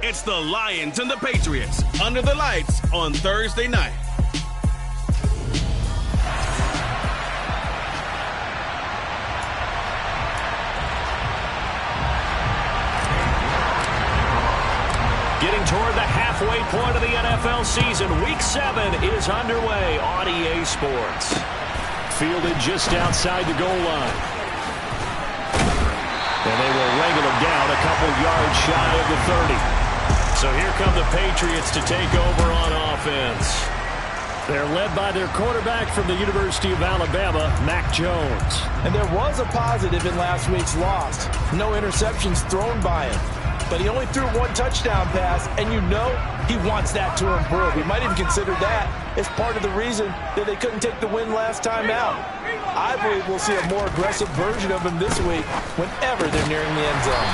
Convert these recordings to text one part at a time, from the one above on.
It's the Lions and the Patriots under the lights on Thursday night. Getting toward the halfway point of the NFL season, Week 7 is underway on EA Sports. Fielded just outside the goal line. And they will wrangle him down a couple yards shy of the 30. So here come the Patriots to take over on offense. They're led by their quarterback from the University of Alabama, Mac Jones. And there was a positive in last week's loss. No interceptions thrown by him. But he only threw one touchdown pass, and you know he wants that to improve. He might even consider that as part of the reason that they couldn't take the win last time out. I believe we'll see a more aggressive version of him this week whenever they're nearing the end zone.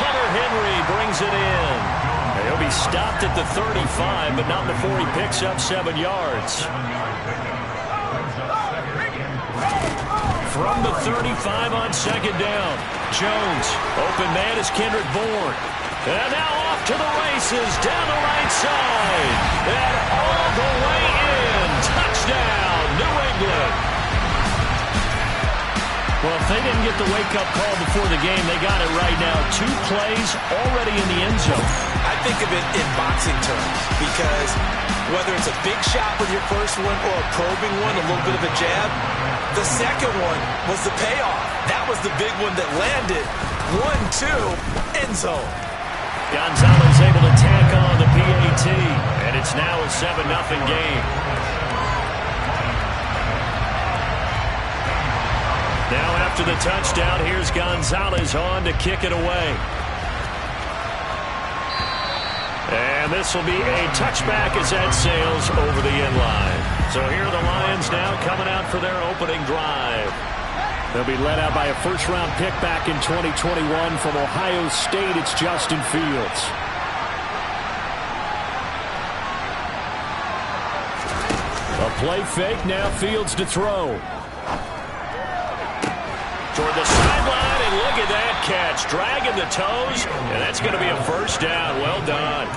Hunter Henry brings it in. He'll be stopped at the 35, but not before he picks up 7 yards. From the 35 on second down, Jones. Open man is Kendrick Bourne. And now off to the races down the right side. And all the way in. Touchdown, New England. Well, if they didn't get the wake-up call before the game, they got it right now. 2 plays already in the end zone. I think of it in boxing terms because whether it's a big shot with your first one or a probing one, a little bit of a jab, the second one was the payoff. That was the big one that landed. 1-2, end zone. Gonzalez able to tack on the PAT, and it's now a 7-0 game. Now after the touchdown, here's Gonzalez on to kick it away. And this will be a touchback as that sails over the end line. So here are the Lions now coming out for their opening drive. They'll be led out by a first-round pick back in 2021 from Ohio State. It's Justin Fields. A play fake, now Fields to throw. Toward the sideline, and look at that catch. Dragging the toes, and that's going to be a first down. Well done.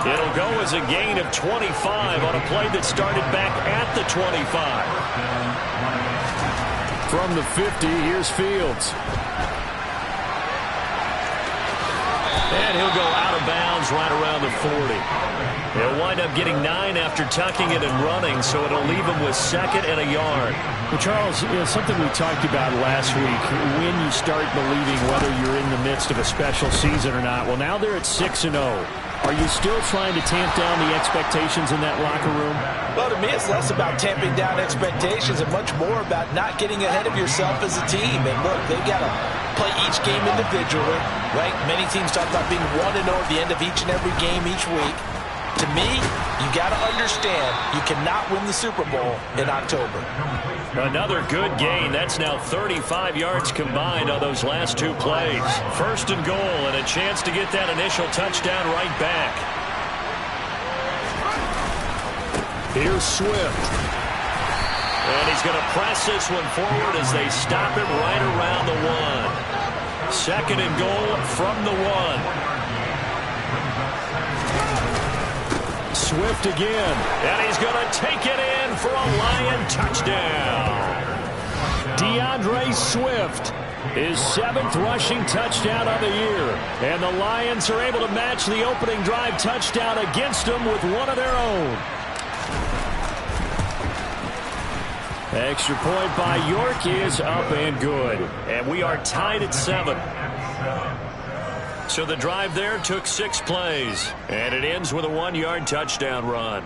It'll go as a gain of 25 on a play that started back at the 25. From the 50, here's Fields. And he'll go out of bounds right around the 40. They'll wind up getting 9 after tucking it and running, so it'll leave them with 2nd and a yard. Well, Charles, something we talked about last week, when you start believing whether you're in the midst of a special season or not. Well, now they're at 6-0. Are you still trying to tamp down the expectations in that locker room? Well, to me, it's less about tamping down expectations and much more about not getting ahead of yourself as a team. And look, they've got to play each game individually, right? Many teams talk about being 1-0 at the end of each and every game each week. To me, you got to understand you cannot win the Super Bowl in October. Another good gain. That's now 35 yards combined on those last 2 plays. 1st and goal, and a chance to get that initial touchdown right back. Here's Swift. And he's going to press this one forward as they stop him right around the 1. 2nd and goal from the 1. Swift again, and he's going to take it in for a Lion touchdown. DeAndre Swift, his 7th rushing touchdown of the year. And the Lions are able to match the opening drive touchdown against them with one of their own. Extra point by York is up and good. And we are tied at 7. So the drive there took 6 plays, and it ends with a 1-yard touchdown run.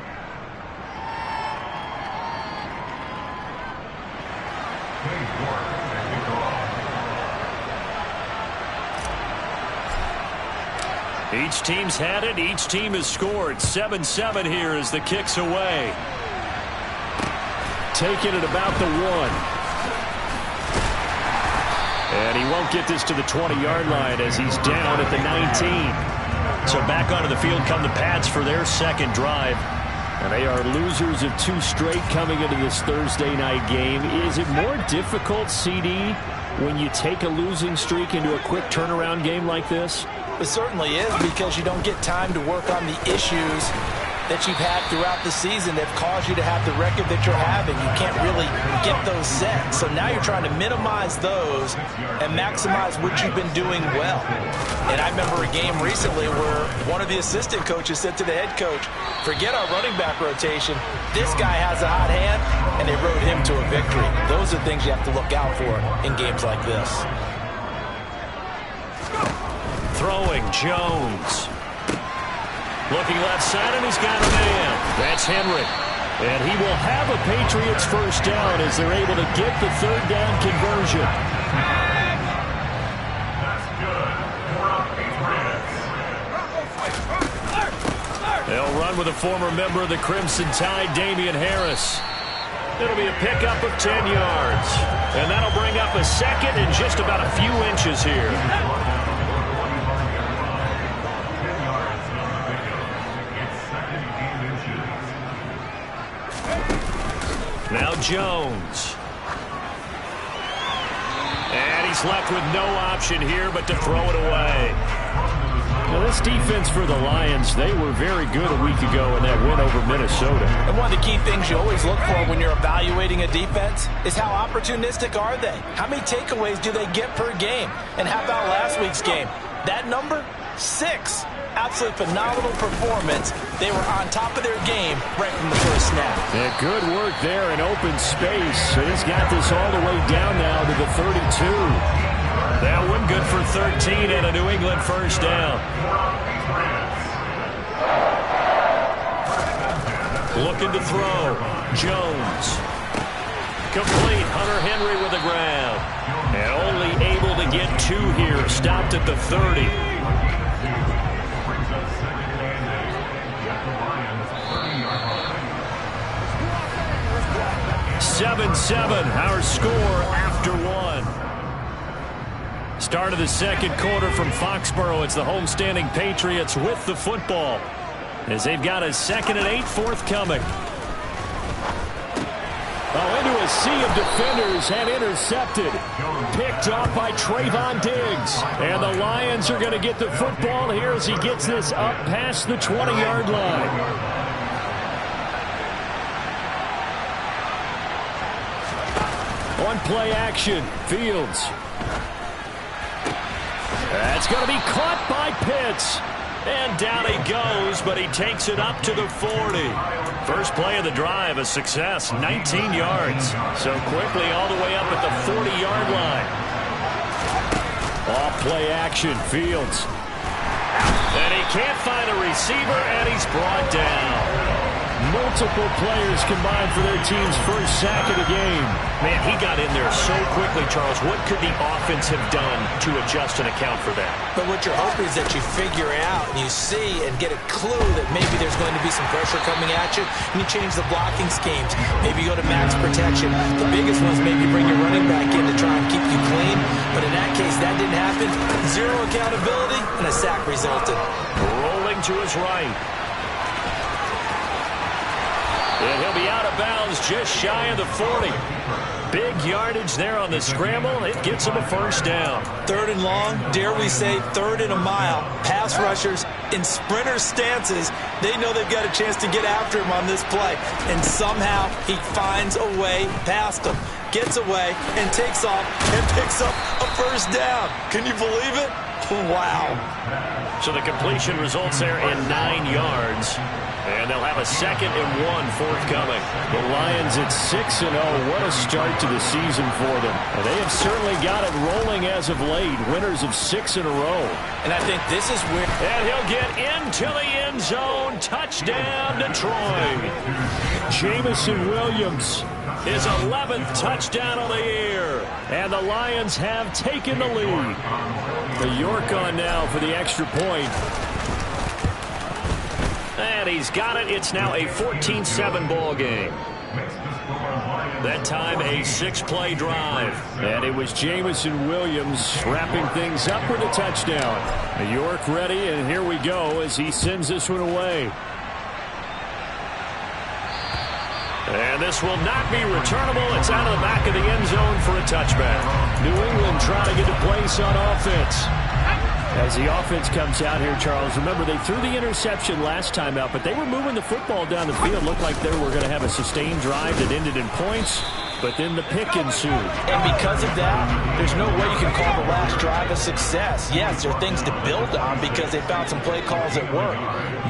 Each team's had it. Each team has scored. 7-7 here as the kick's away. Taking it about the 1. And he won't get this to the 20-yard line as he's down at the 19. So back onto the field come the Pats for their 2nd drive. And they are losers of 2 straight coming into this Thursday night game. Is it more difficult, CD, when you take a losing streak into a quick turnaround game like this? It certainly is, because you don't get time to work on the issues that you've had throughout the season that caused you to have the record that you're having. You can't really get those set. So now you're trying to minimize those and maximize what you've been doing well. And I remember a game recently where one of the assistant coaches said to the head coach, forget our running back rotation. This guy has a hot hand, and they rode him to a victory. Those are things you have to look out for in games like this. Throwing Jones. Looking left side, and he's got a man. That's Henry. And he will have a Patriots first down as they're able to get the third down conversion. They'll run with a former member of the Crimson Tide, Damian Harris. It'll be a pickup of 10 yards. And that'll bring up a second and just about a few inches here. Now Jones. And he's left with no option here but to throw it away. Now this defense for the Lions, they were very good a week ago in that win over Minnesota. And one of the key things you always look for when you're evaluating a defense is how opportunistic are they? How many takeaways do they get per game? And how about last week's game? That number? 6. Absolutely phenomenal performance. They were on top of their game right from the first snap. Yeah, good work there in open space. And he's got this all the way down now to the 32. That one good for 13 and a New England first down. Looking to throw. Jones. Complete. Hunter Henry with the grab. And only able to get 2 here. Stopped at the 30. 7-7, our score after 1. Start of the second quarter from Foxborough. It's the homestanding Patriots with the football as they've got a 2nd and 8 forthcoming. Oh, into a sea of defenders and intercepted. Picked off by Trayvon Diggs. And the Lions are going to get the football here as he gets this up past the 20-yard line. On play action, Fields. That's going to be caught by Pitts. And down he goes, but he takes it up to the 40. First play of the drive, a success, 19 yards. So quickly all the way up at the 40-yard line. Off play action, Fields. And he can't find a receiver, and he's brought down. Multiple players combined for their team's first sack of the game. Man, he got in there so quickly, Charles. What could the offense have done to adjust and account for that? But what you're hoping is that you figure out and you see and get a clue that maybe there's going to be some pressure coming at you, and you change the blocking schemes. Maybe you go to max protection. The biggest ones maybe bring your running back in to try and keep you clean. But in that case, that didn't happen. 0 accountability, and a sack resulted. Rolling to his right. And he'll be out of bounds just shy of the 40. Big yardage there on the scramble. It gets him a first down. 3rd and long, dare we say 3rd and a mile. Pass rushers in sprinter stances, they know they've got a chance to get after him on this play. And somehow he finds a way past them. Gets away and takes off and picks up a first down. Can you believe it? Wow. So the completion results there in 9 yards. And they'll have a 2nd and 1 forthcoming. The Lions at 6-0. What a start to the season for them. And they have certainly got it rolling as of late. Winners of 6 in a row. And I think this is where... And he'll get into the end zone. Touchdown, Detroit. Jamison Williams. His 11th touchdown of the year. And the Lions have taken the lead. The York on now for the extra point. And he's got it. It's now a 14-7 ball game. That time a 6-play drive. And it was Jamison Williams wrapping things up with a touchdown. York ready, and here we go as he sends this one away. And this will not be returnable. It's out of the back of the end zone for a touchback. New England trying to get a place on offense. As the offense comes out here, Charles, remember they threw the interception last time out, but they were moving the football down the field. Looked like they were going to have a sustained drive that ended in points, but then the pick ensued. And because of that, there's no way you can call the last drive a success. Yes, there are things to build on because they found some play calls that work.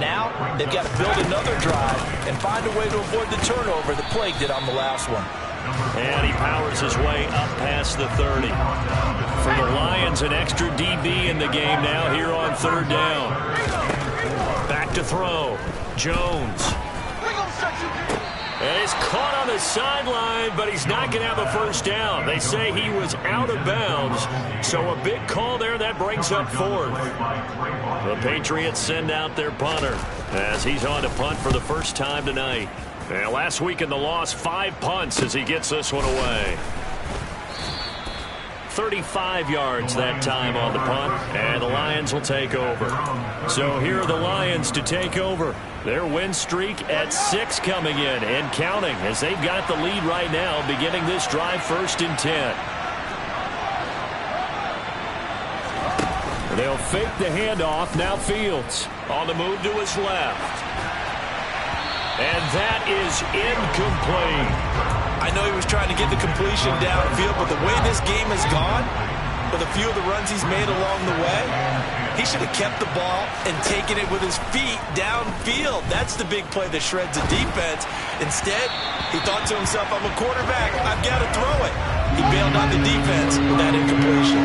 Now, they've got to build another drive and find a way to avoid the turnover that Plague did on the last one. And he powers his way up past the 30. For the Lions, an extra DB in the game now here on third down. Back to throw. Jones. And he's caught on the sideline, but he's not going to have a first down. They say he was out of bounds, so a big call there that brings up fourth. The Patriots send out their punter as he's on to punt for the first time tonight. And last week in the loss, 5 punts as he gets this one away. 35 yards that time on the punt, and the Lions will take over. So here are the Lions to take over. Their win streak at 6 coming in and counting as they've got the lead right now beginning this drive 1st and 10. They'll fake the handoff. Now Fields on the move to his left. And that is incomplete. I know he was trying to get the completion downfield, but the way this game has gone, with a few of the runs he's made along the way, he should have kept the ball and taken it with his feet downfield. That's the big play that shreds the defense. Instead, he thought to himself, I'm a quarterback, I've got to throw it. He bailed out the defense with that incompletion.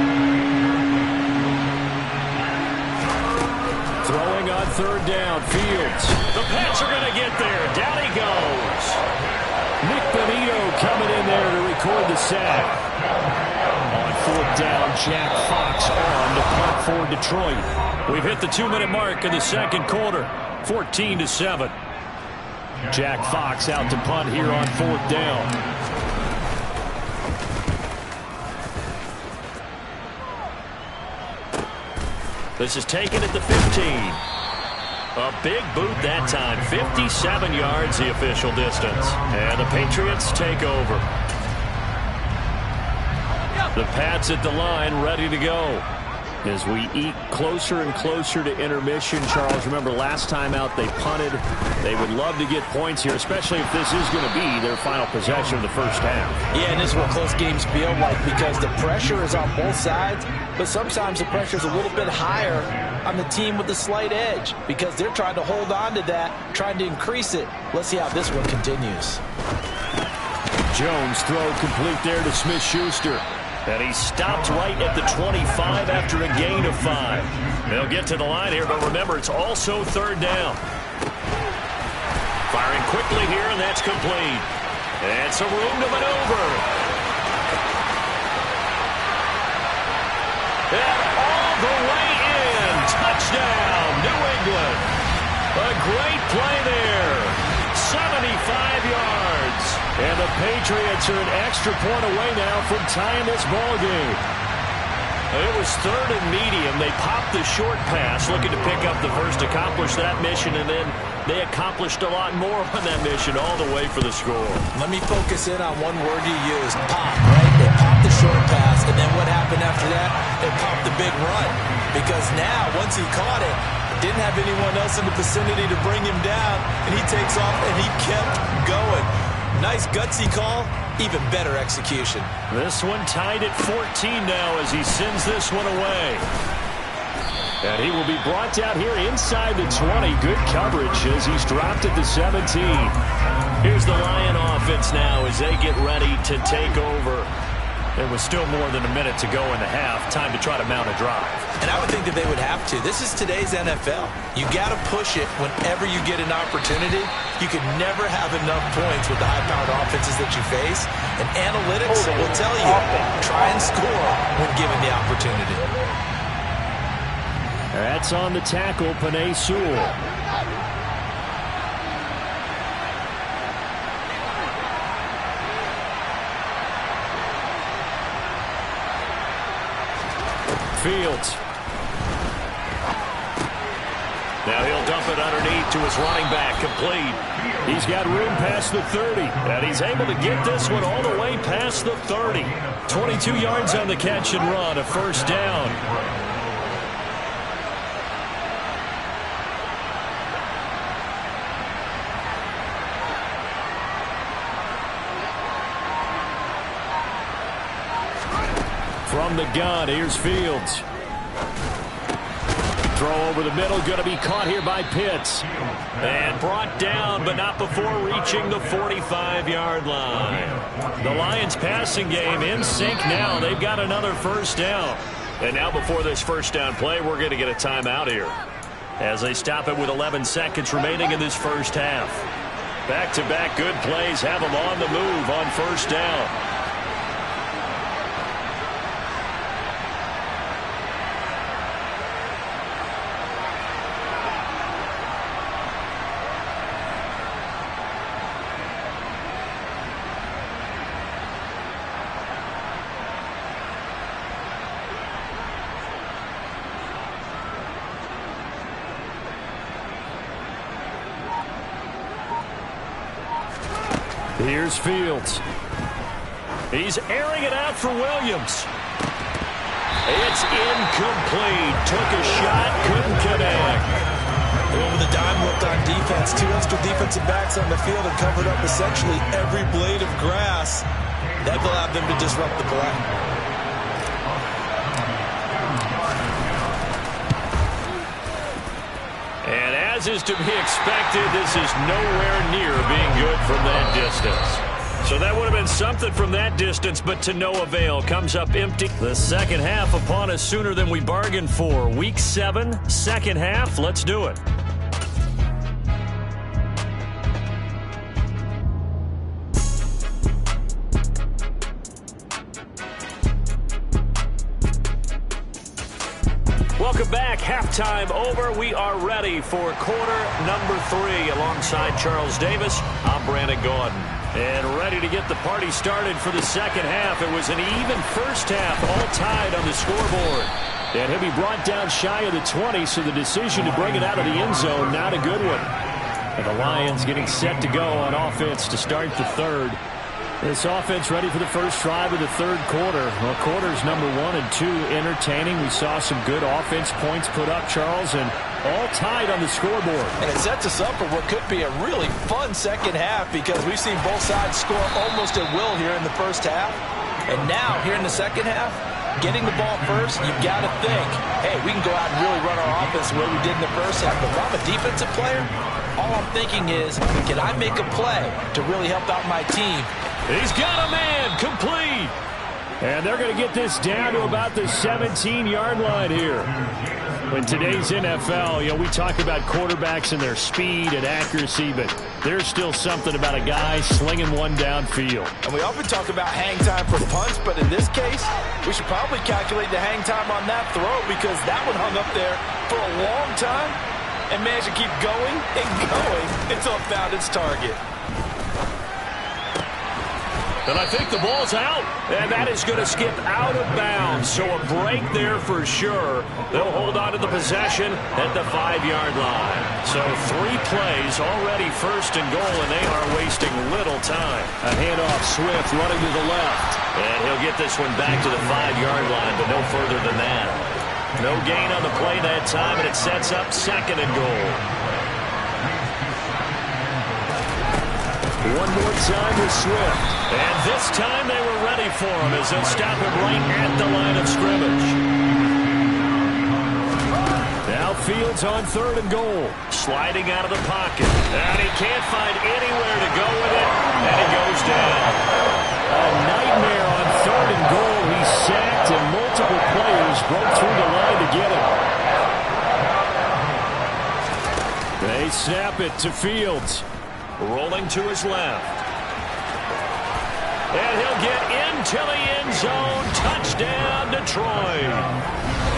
Throwing on third down, Fields. The Pats are going to get there. Down he goes. Nick Benito coming in there to record the sack. On fourth down, Jack Fox on to punt for Detroit. We've hit the 2-minute mark in the second quarter. 14-7. Jack Fox out to punt here on fourth down. This is taken at the 15. A big boot that time. 57 yards the official distance. And the Patriots take over. The Pats at the line ready to go. As we eat closer and closer to intermission, Charles, remember last time out they punted. They would love to get points here, especially if this is going to be their final possession of the first half. Yeah, and this is what close games feel like because the pressure is on both sides, but sometimes the pressure is a little bit higher on the team with the slight edge because they're trying to hold on to that, trying to increase it. Let's see how this one continues. Jones throw complete there to Smith-Schuster. And he stopped right at the 25 after a gain of 5. They'll get to the line here, but remember, it's also third down. Firing quickly here, and that's complete. And some room to maneuver. And all the way in. Touchdown, New England. A great play there. 75 yards. And the Patriots are an extra point away now from tying this ball game. It was third and medium. They popped the short pass, looking to pick up the first, accomplish that mission, and then they accomplished a lot more on that mission all the way for the score. Let me focus in on one word you used, pop, right? They popped the short pass, and then what happened after that? They popped the big run. Because now, once he caught it, didn't have anyone else in the vicinity to bring him down, and he takes off, and he kept going. Nice gutsy call, even better execution. This one tied at 14 now as he sends this one away. And he will be brought down here inside the 20. Good coverage as he's dropped at the 17. Here's the Lion offense now as they get ready to take over. There was still more than a minute to go in the half. Time to try to mount a drive. And I would think that they would have to. This is today's NFL. You got to push it whenever you get an opportunity. You can never have enough points with the high-powered offenses that you face. And analytics will tell you, try and score when given the opportunity. That's on the tackle, Penei Sewell. Fields. Now he'll dump it underneath to his running back, complete. He's got room past the 30, and he's able to get this one all the way past the 30. 22 yards on the catch and run, a first down. From the gun, here's Fields. Throw over the middle, going to be caught here by Pitts. And brought down, but not before reaching the 45-yard line. The Lions passing game in sync now. They've got another first down. And now before this first down play, we're going to get a timeout here, as they stop it with 11 seconds remaining in this first half. Back-to-back good plays have them on the move on first down. Here's Fields. He's airing it out for Williams. It's incomplete. Took a shot, couldn't connect. Over the dime looked on defense. 2 extra defensive backs on the field and covered up essentially every blade of grass. That allowed them to disrupt the play. And as is to be expected, this is nowhere near being good from that distance. So that would have been something from that distance, but to no avail. Comes up empty. The second half upon us sooner than we bargained for. Week 7, second half. Let's do it. Welcome back. Halftime over. We are ready for quarter number 3. Alongside Charles Davis, I'm Brandon Gordon. And ready to get the party started for the second half. It was an even first half, all tied on the scoreboard. And he'll be brought down shy of the 20, so the decision to bring it out of the end zone, not a good one. And the Lions getting set to go on offense to start the third. This offense ready for the first drive of the third quarter. Well, quarters number 1 and 2 entertaining. We saw some good offense points put up, Charles, and all tied on the scoreboard. And it sets us up for what could be a really fun second half, because we've seen both sides score almost at will here in the first half. And now, here in the second half, getting the ball first, you've got to think, hey, we can go out and really run our offense the way we did in the first half. But if I'm a defensive player, all I'm thinking is, can I make a play to really help out my team? He's got a man, complete. And they're going to get this down to about the 17-yard line here. In today's NFL, we talk about quarterbacks and their speed and accuracy, but there's still something about a guy slinging one downfield. And we often talk about hang time for punts, but in this case, we should probably calculate the hang time on that throw, because that one hung up there for a long time and managed to keep going and going until it found its target. And I think the ball's out. And that is going to skip out of bounds. So a break there for sure. They'll hold on to the possession at the 5-yard line. So 3 plays already first and goal, and they are wasting little time. A handoff, Swift running to the left. And he'll get this one back to the 5-yard line, but no further than that. No gain on the play that time, and it sets up second and goal. One more time with Swift. And this time they were ready for him as they'll stop him right at the line of scrimmage. Now Fields on third and goal. Sliding out of the pocket. And he can't find anywhere to go with it. And he goes down. A nightmare on third and goal. He's sacked and multiple players broke through the line to get him. They snap it to Fields. Rolling to his left. And he'll get into the end zone. Touchdown, Detroit.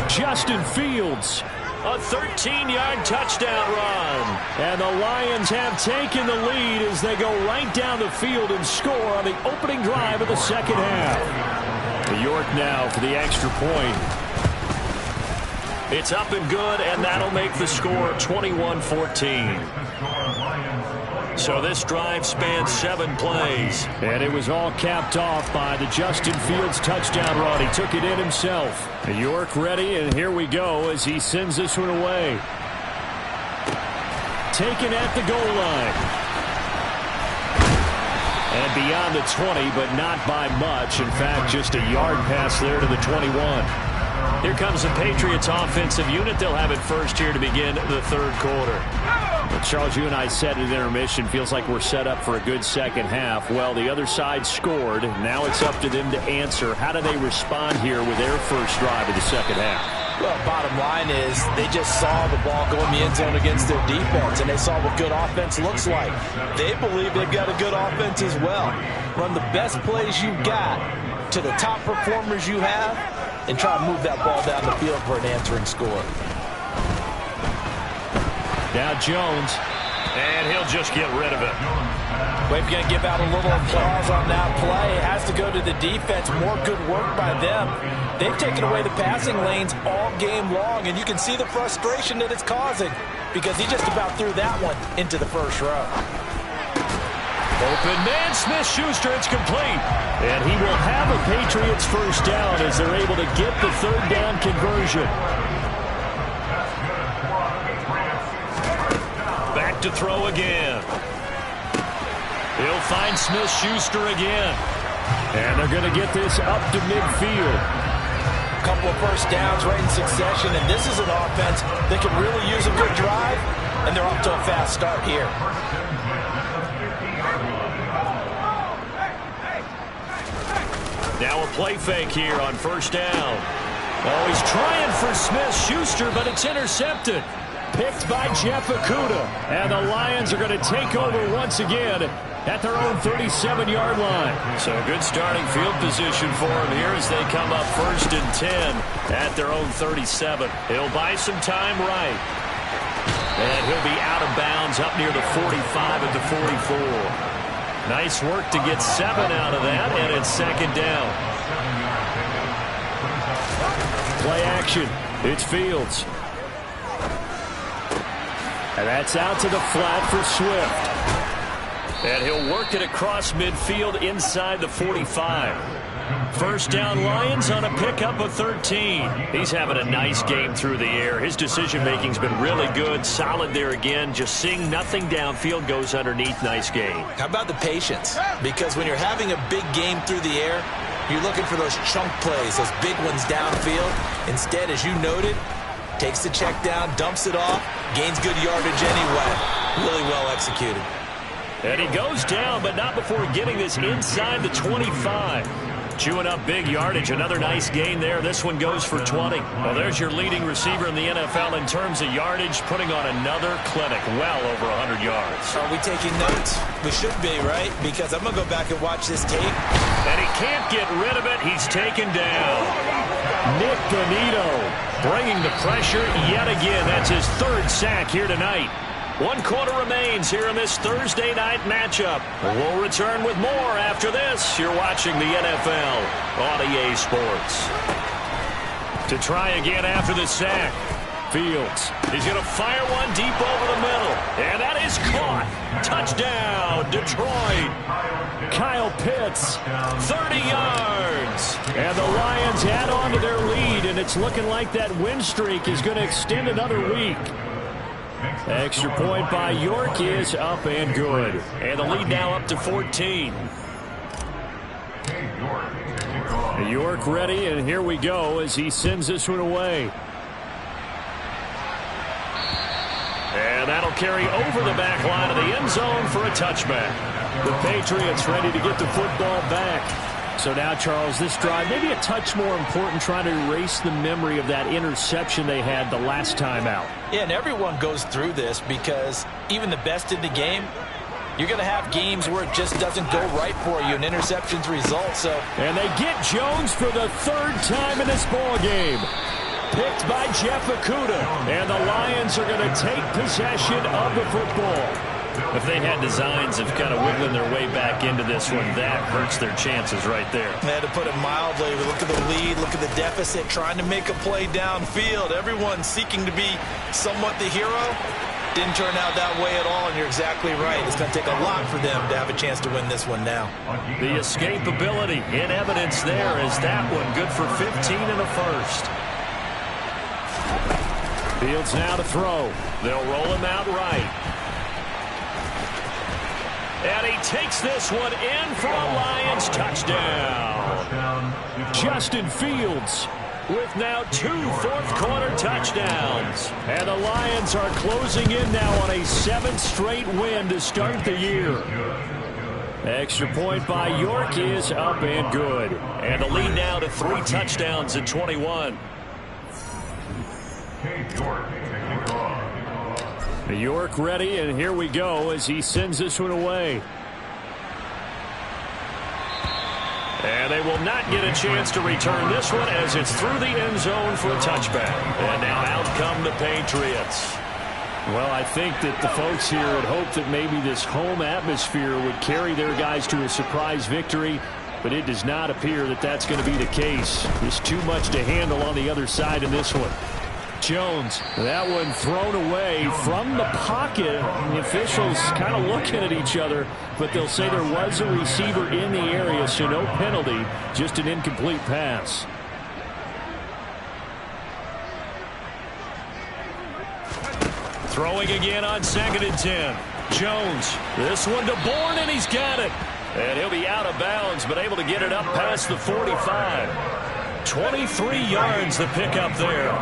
Justin Fields, a 13-yard touchdown run. And the Lions have taken the lead as they go right down the field and score on the opening drive of the second half. New York now for the extra point. It's up and good, and that'll make the score 21-14. So this drive spans 7 plays. And it was all capped off by the Justin Fields touchdown run. He took it in himself. York ready, and here we go as he sends this one away. Taken at the goal line. And beyond the 20, but not by much. In fact, just a yard pass there to the 21. Here comes the Patriots offensive unit. They'll have it first here to begin the third quarter. Well, Charles, you and I said at intermission, feels like we're set up for a good second half. Well, the other side scored. Now it's up to them to answer. How do they respond here with their first drive of the second half? Well, bottom line is they just saw the ball go in the end zone against their defense, and they saw what good offense looks like. They believe they've got a good offense as well. Run the best plays you've got to the top performers you have, and try to move that ball down the field for an answering score. Now Jones, and he'll just get rid of it. Well, if you're going to give out a little applause on that play, it has to go to the defense. More good work by them. They've taken away the passing lanes all game long, and you can see the frustration that it's causing because he just about threw that one into the first row. Open man, Smith-Schuster, it's complete. And he will have a Patriots first down as they're able to get the third down conversion. Back to throw again. He'll find Smith-Schuster again. And they're going to get this up to midfield. A couple of first downs right in succession, and this is an offense that can really use a good drive, and they're off to a fast start here. Now a play fake here on first down. Oh, he's trying for Smith-Schuster, but it's intercepted. Picked by Jeff Okudah. And the Lions are going to take over once again at their own 37-yard line. So good starting field position for him here as they come up 1st and 10 at their own 37. He'll buy some time right. And he'll be out of bounds up near the 45 at the 44. Nice work to get 7 out of that, and it's 2nd down. Play action. It's Fields. And that's out to the flat for Swift. And he'll work it across midfield inside the 45. First down Lions on a pickup of 13. He's having a nice game through the air. His decision-making's been really good. Solid there again. Just seeing nothing downfield, goes underneath. Nice game. How about the patience? Because when you're having a big game through the air, you're looking for those chunk plays, those big ones downfield. Instead, as you noted, takes the check down, dumps it off, gains good yardage anyway. Really well executed. And he goes down, but not before getting this inside the 25. Chewing up big yardage. Another nice gain there. This one goes for 20. Well, there's your leading receiver in the NFL in terms of yardage, putting on another clinic, well over 100 yards. Are we taking notes? We should be, right? Because I'm going to go back and watch this tape. And he can't get rid of it. He's taken down. Nick Bonito bringing the pressure yet again. That's his 3rd sack here tonight. 1 quarter remains here in this Thursday night matchup. We'll return with more after this. You're watching the NFL on EA Sports. To try again after the sack. Fields. He's going to fire one deep over the middle. And that is caught. Touchdown, Detroit. Kyle Pitts. 30 yards. And the Lions add on to their lead, and it's looking like that win streak is going to extend another week. Extra point by York is up and good. And the lead now up to 14. York ready, and here we go as he sends this one away. And that'll carry over the back line of the end zone for a touchback. The Patriots ready to get the football back. So now, Charles, this drive, maybe a touch more important, trying to erase the memory of that interception they had the last time out. Yeah, and everyone goes through this because even the best in the game, you're going to have games where it just doesn't go right for you, and interceptions result. And they get Jones for the 3rd time in this ball game. Picked by Jeff Okudah. And the Lions are going to take possession of the football. If they had designs of kind of wiggling their way back into this one, that hurts their chances right there. To put it mildly, look at the lead, look at the deficit, trying to make a play downfield. Everyone seeking to be somewhat the hero. Didn't turn out that way at all, and you're exactly right. It's going to take a lot for them to have a chance to win this one now. The escapability in evidence there is that one good for 15 and a first. Fields now to throw. They'll roll him out right. And he takes this one in for a Lions touchdown. Justin Fields with now 2 fourth-quarter touchdowns. And the Lions are closing in now on a 7th straight win to start the year. Extra point by York is up and good. And the lead now to 3 touchdowns at 21. York ready, and here we go as he sends this one away. And they will not get a chance to return this one as it's through the end zone for a touchback. And now out come the Patriots. Well, I think that the folks here had hoped that maybe this home atmosphere would carry their guys to a surprise victory, but it does not appear that that's going to be the case. There's too much to handle on the other side in this one. Jones, that one thrown away from the pocket. The officials kind of looking at each other, but they'll say there was a receiver in the area, so no penalty, just an incomplete pass. Throwing again on 2nd and 10. Jones, this one to Bourne, and he's got it. And he'll be out of bounds, but able to get it up past the 45. 23 yards the pickup there.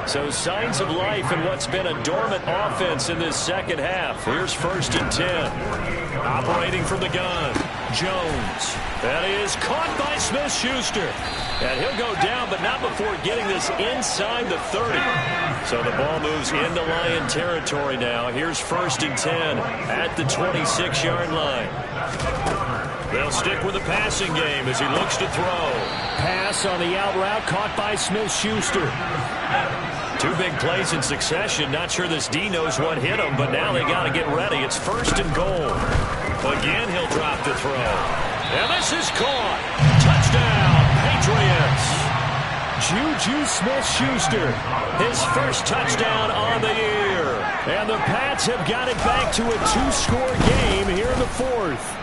So signs of life in what's been a dormant offense in this second half. Here's 1st and 10. Operating from the gun. Jones. That is caught by Smith-Schuster. And he'll go down, but not before getting this inside the 30. So the ball moves into Lion territory now. Here's 1st and 10 at the 26-yard line. They'll stick with the passing game as he looks to throw. Pass on the out route caught by Smith-Schuster. 2 big plays in succession. Not sure this D knows what hit him, but now they got to get ready. It's 1st and goal. Again, he'll drop the throw. And this is caught. Touchdown, Patriots. Juju Smith-Schuster, his first touchdown on the year. And the Pats have got it back to a 2-score game here in the 4th.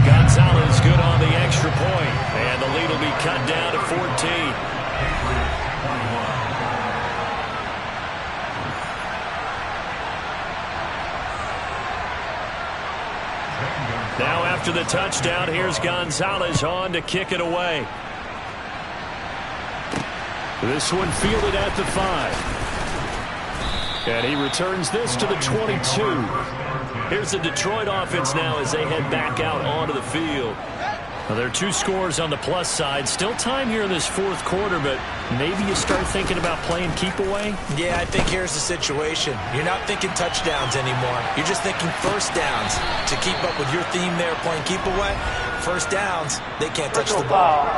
Gonzalez good on the extra point, and the lead will be cut down to 14. Now after the touchdown, here's Gonzalez on to kick it away. This one fielded at the 5. And he returns this to the 22. Here's the Detroit offense now as they head back out onto the field. Well, there are 2 scores on the plus side. Still time here in this 4th quarter, but maybe you start thinking about playing keep away? Yeah, I think here's the situation. You're not thinking touchdowns anymore. You're just thinking first downs. To keep up with your theme there, playing keep away, first downs, they can't touch the ball.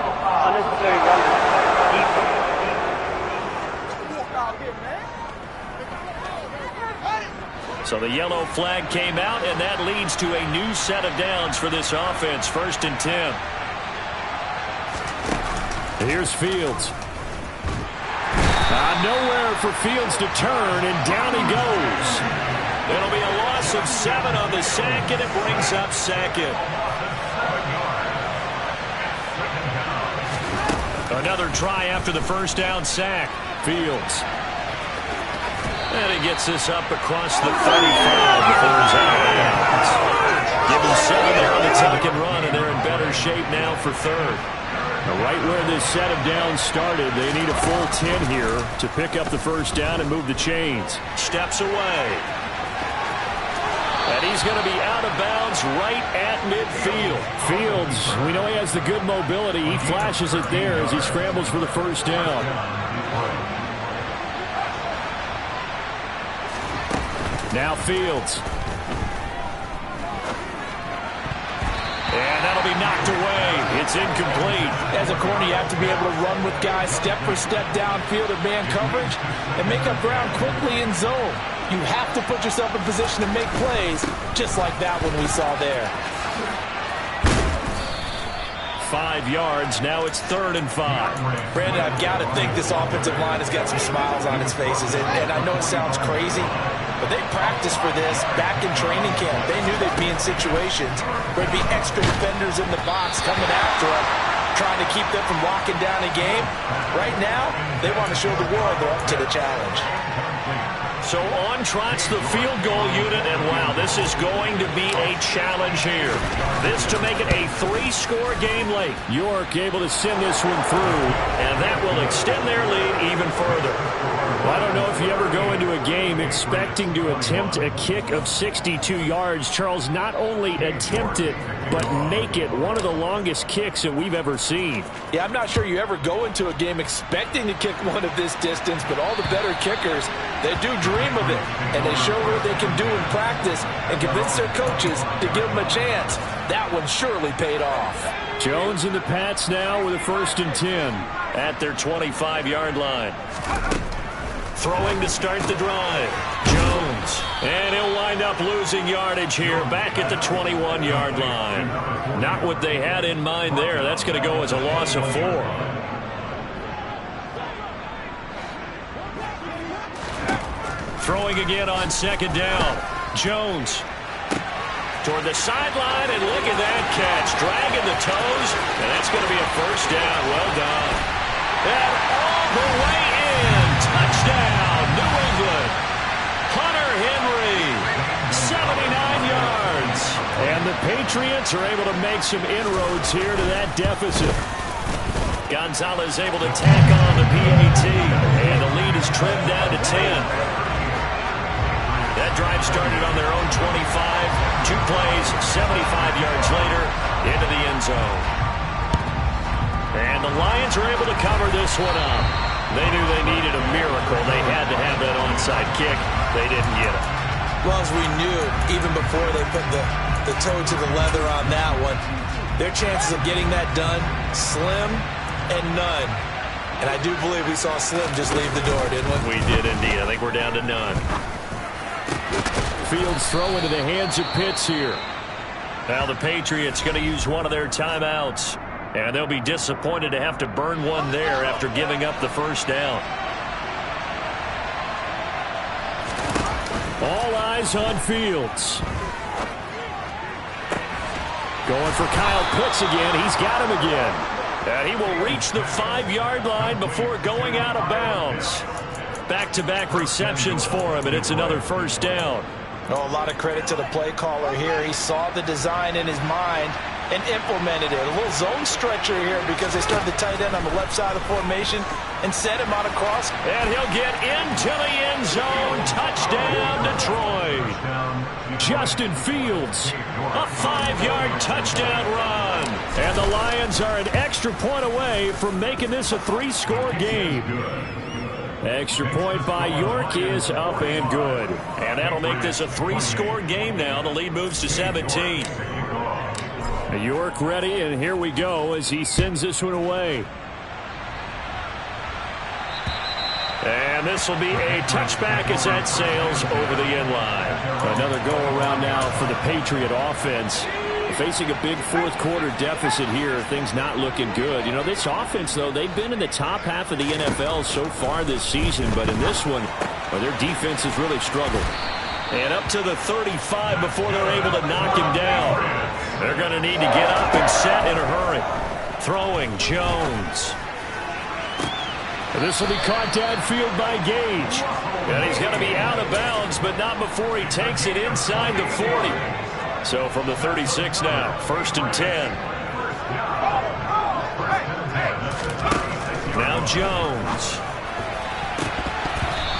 So the yellow flag came out, and that leads to a new set of downs for this offense. 1st and 10. Here's Fields. Nowhere for Fields to turn, and down he goes. It'll be a loss of 7 on the sack, and it brings up 2nd. Another try after the first down sack. Fields. And he gets this up across the 35 before he's out of bounds. Give him 7 there on the tuck and run, and they're in better shape now for 3rd. Right where this set of downs started, they need a full 10 here to pick up the first down and move the chains. Steps away. And he's going to be out of bounds right at midfield. Fields, we know he has the good mobility. He flashes it there as he scrambles for the first down. Now Fields. And that'll be knocked away. It's incomplete. As a corner, you have to be able to run with guys step for step downfield in man coverage and make up ground quickly in zone. You have to put yourself in position to make plays, just like that one we saw there. 5 yards. Now it's 3rd and 5. Brandon, I've got to think this offensive line has got some smiles on its faces. And I know it sounds crazy, but they practiced for this back in training camp. They knew they'd be in situations where there'd be extra defenders in the box coming after them, trying to keep them from locking down a game. Right now, they want to show the world they're up to the challenge. So on trots the field goal unit, and wow, this is going to be a challenge here. This to make it a 3-score game late. York able to send this one through, and that will extend their lead even further. Well, I don't know if you ever go into a game expecting to attempt a kick of 62 yards. Charles, not only attempt it, but make it one of the longest kicks that we've ever seen. Yeah, I'm not sure you ever go into a game expecting to kick one of this distance, but all the better kickers, they do dream of it, and they show what they can do in practice and convince their coaches to give them a chance. That one surely paid off. Jones and the Pats now with a 1st and 10. At their 25-yard line. Throwing to start the drive. Jones. And he'll wind up losing yardage here back at the 21-yard line. Not what they had in mind there. That's going to go as a loss of 4. Throwing again on 2nd down. Jones toward the sideline, and look at that catch. Dragging the toes, and that's going to be a 1st down. Well done. And all the way in. Touchdown, New England. Hunter Henry, 79 yards. And the Patriots are able to make some inroads here to that deficit. Gonzalez able to tack on the PAT, and the lead is trimmed down to 10. That drive started on their own 25. 2 plays, 75 yards later, into the end zone. And the Lions are able to cover this one up. They knew they needed a miracle. They had to have that onside kick. They didn't get it. Well, as we knew, even before they put the toe to the leather on that one, their chances of getting that done, slim and none. And I do believe we saw Slim just leave the door, didn't we? We did indeed. I think we're down to none. Fields throw into the hands of Pitts here. Now the Patriots going to use one of their timeouts. And they'll be disappointed to have to burn one there after giving up the 1st down. All eyes on Fields. Going for Kyle Pitts again. He's got him again. And he will reach the 5-yard line before going out of bounds. Back-to-back receptions for him, and it's another 1st down. Oh, a lot of credit to the play caller here. He saw the design in his mind and implemented it. A little zone stretcher here because they started the tight end on the left side of the formation and set him out across. And he'll get into the end zone. Touchdown, Detroit. Justin Fields. A 5-yard touchdown run. And the Lions are an extra point away from making this a 3-score game. Extra point by York is up and good. And that'll make this a 3-score game now. The lead moves to 17. York ready, and here we go as he sends this one away. And this will be a touchback as that sails over the end line. Another go-around now for the Patriot offense. Facing a big 4th-quarter deficit here, things not looking good. You know, this offense, though, they've been in the top half of the NFL so far this season, but in this one, well, their defense has really struggled. And up to the 35 before they're able to knock him down. They're going to need to get up and set in a hurry. Throwing, Jones. This will be caught downfield by Gage. And he's going to be out of bounds, but not before he takes it inside the 40. So from the 36 now, 1st and 10. Now Jones.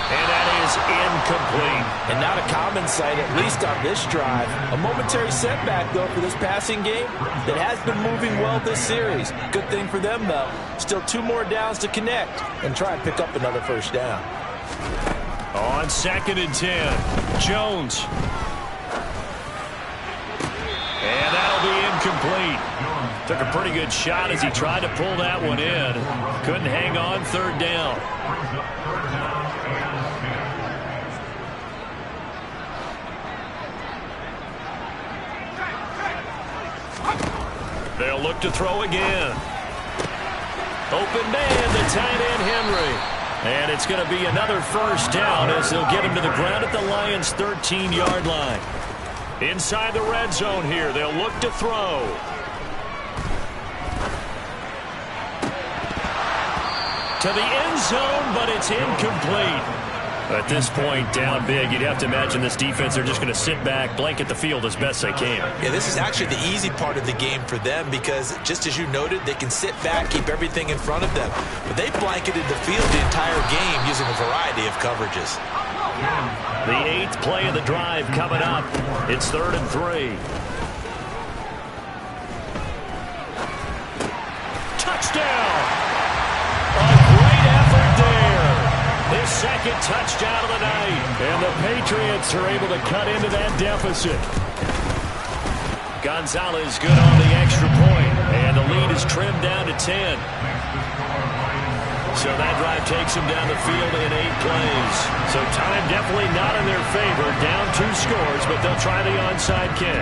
And that is incomplete. And not a common sight, at least on this drive. A momentary setback, though, for this passing game that has been moving well this series. Good thing for them, though. Still 2 more downs to connect and try and pick up another 1st down. On 2nd and 10, Jones. And that'll be incomplete. Took a pretty good shot as he tried to pull that one in. Couldn't hang on 3rd down. They'll look to throw again. Open man, the tight end, Henry. And it's going to be another first down as they'll get him to the ground at the Lions' 13-yard line. Inside the red zone here, they'll look to throw. To the end zone, but it's incomplete. At this point, down big, you'd have to imagine this defense, they're just going to sit back, blanket the field as best they can. Yeah, this is actually the easy part of the game for them because, just as you noted, they can sit back, keep everything in front of them. But they blanketed the field the entire game using a variety of coverages. The 8th play of the drive coming up. It's 3rd and 3. Touchdown! A great effort there. His second touchdown of the night. And the Patriots are able to cut into that deficit. Gonzalez good on the extra point. And the lead is trimmed down to 10. So that drive takes him down the field in 8 plays. So time definitely not in their favor. Down 2 scores, but they'll try the onside kick.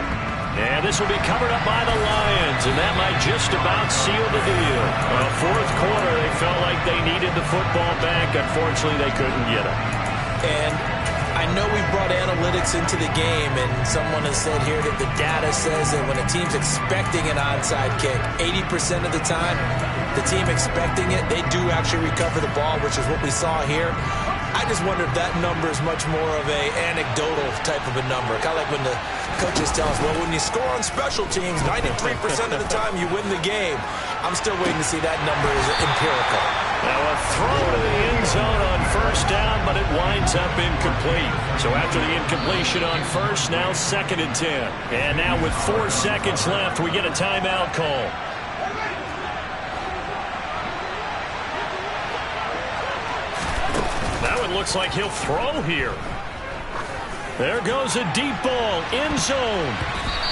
And this will be covered up by the Lions, and that might just about seal the deal. Well, 4th quarter, they felt like they needed the football back. Unfortunately, they couldn't get it. And I know we brought analytics into the game, and someone has said here that the data says that when a team's expecting an onside kick, 80% of the time, the team expecting it, they do actually recover the ball, which is what we saw here. I just wonder if that number is much more of a anecdotal type of a number. Kind of like when the coaches tell us, well, when you score on special teams, 93% of the time you win the game. I'm still waiting to see that number is empirical. Now a throw to the end zone on first down, but it winds up incomplete. So after the incompletion on first, now 2nd and 10. And now with 4 seconds left, we get a timeout call. That one looks like he'll throw here. There goes a deep ball, end zone.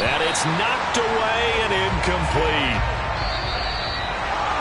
And it's knocked away and incomplete.